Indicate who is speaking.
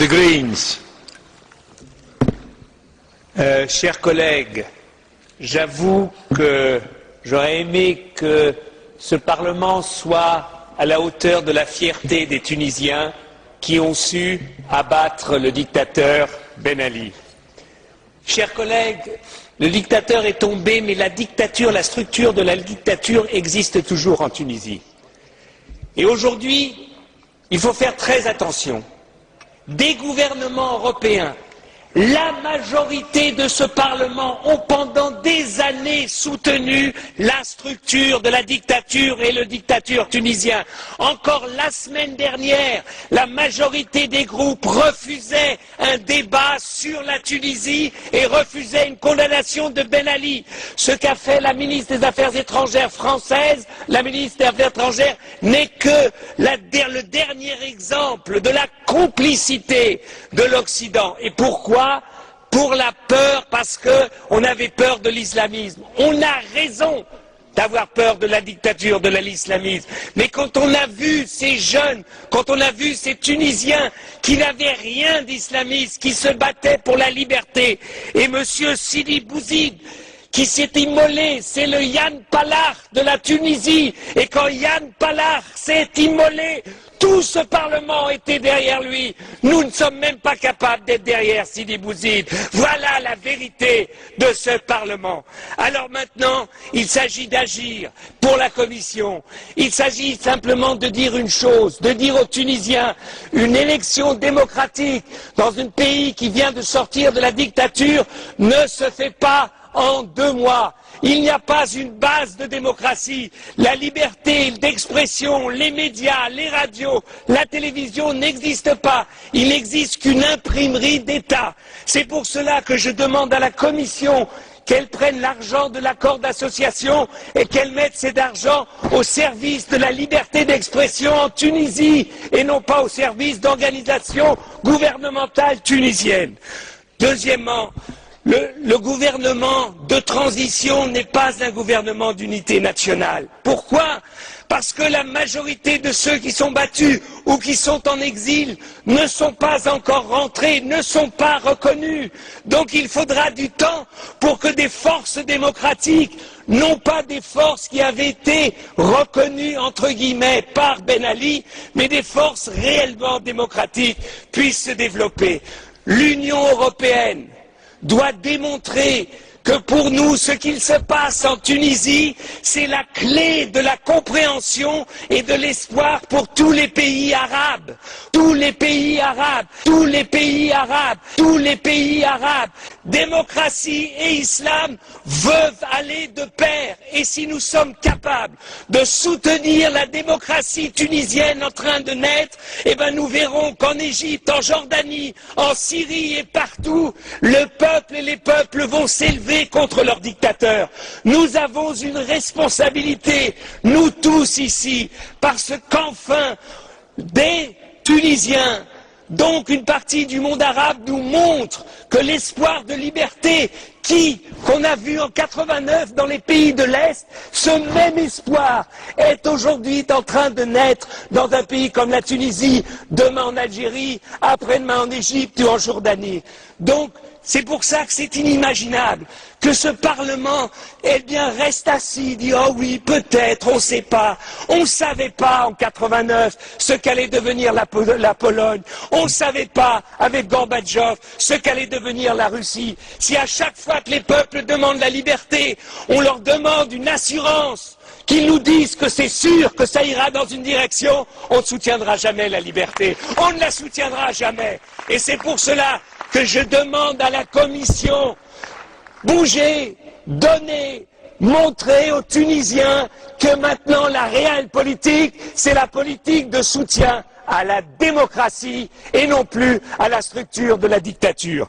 Speaker 1: The Greens.
Speaker 2: Chers collègues, j'avoue que j'aurais aimé que ce Parlement soit à la hauteur de la fierté des Tunisiens qui ont su abattre le dictateur Ben Ali. Chers collègues, le dictateur est tombé, mais la dictature, la structure de la dictature existe toujours en Tunisie. Et aujourd'hui, il faut faire très attention. Des gouvernements européens, la majorité de ce Parlement ont pendant des années soutenu la structure de la dictature et le dictateur tunisien. Encore la semaine dernière, la majorité des groupes refusaient un débat sur la Tunisie et refusaient une condamnation de Ben Ali. Ce qu'a fait la ministre des Affaires étrangères française, la ministre des Affaires étrangères, n'est que le dernier exemple de la complicité de l'Occident. Et pourquoi ? Pour la peur, parce qu'on avait peur de l'islamisme. On a raison d'avoir peur de la dictature, de l'islamisme. Mais quand on a vu ces jeunes, quand on a vu ces Tunisiens qui n'avaient rien d'islamiste, qui se battaient pour la liberté, et M. Sidi Bouzid, qui s'est immolé, c'est le Yann Palach de la Tunisie, et quand Yann Palach s'est immolé, tout ce Parlement était derrière lui. Nous ne sommes même pas capables d'être derrière Sidi Bouzid. Voilà la vérité de ce Parlement. Alors maintenant, il s'agit d'agir pour la Commission. Il s'agit simplement de dire une chose, de dire aux Tunisiens, une élection démocratique dans un pays qui vient de sortir de la dictature ne se fait pas en 2 mois. Il n'y a pas une base de démocratie. La liberté d'expression, les médias, les radios, la télévision n'existent pas. Il n'existe qu'une imprimerie d'État. C'est pour cela que je demande à la Commission qu'elle prenne l'argent de l'accord d'association et qu'elle mette cet argent au service de la liberté d'expression en Tunisie et non pas au service d'organisations gouvernementales tunisiennes. Deuxièmement, le gouvernement de transition n'est pas un gouvernement d'unité nationale. Pourquoi? Parce que la majorité de ceux qui sont battus ou qui sont en exil ne sont pas encore rentrés, ne sont pas reconnus. Donc il faudra du temps pour que des forces démocratiques, non pas des forces qui avaient été reconnues entre guillemets par Ben Ali, mais des forces réellement démocratiques puissent se développer. L'Union européenne doit démontrer que pour nous, ce qu'il se passe en Tunisie, c'est la clé de la compréhension et de l'espoir pour tous les pays arabes. Tous les pays arabes, tous les pays arabes, tous les pays arabes. Démocratie et islam veulent aller de pair. Et si nous sommes capables de soutenir la démocratie tunisienne en train de naître, eh ben nous verrons qu'en Égypte, en Jordanie, en Syrie et partout, le peuple et les peuples vont s'élever contre leurs dictateurs. Nous avons une responsabilité, nous tous ici, parce qu'enfin, des Tunisiens, donc une partie du monde arabe, nous montre que l'espoir de liberté qu'on a vu en 89 dans les pays de l'Est, ce même espoir est aujourd'hui en train de naître dans un pays comme la Tunisie, demain en Algérie, après-demain en Égypte ou en Jordanie. Donc, c'est pour ça que c'est inimaginable que ce Parlement, eh bien, reste assis, dit « Oh oui, peut-être, on ne sait pas. On ne savait pas en 89 ce qu'allait devenir la Pologne. On ne savait pas, avec Gorbatchev, ce qu'allait devenir la Russie. Si à chaque fois que les peuples demandent la liberté, on leur demande une assurance, qu'ils nous disent que c'est sûr que ça ira dans une direction, on ne soutiendra jamais la liberté. On ne la soutiendra jamais. Et c'est pour cela que je demande à la Commission, bougez, donnez, montrez aux Tunisiens que maintenant la réelle politique, c'est la politique de soutien à la démocratie et non plus à la structure de la dictature.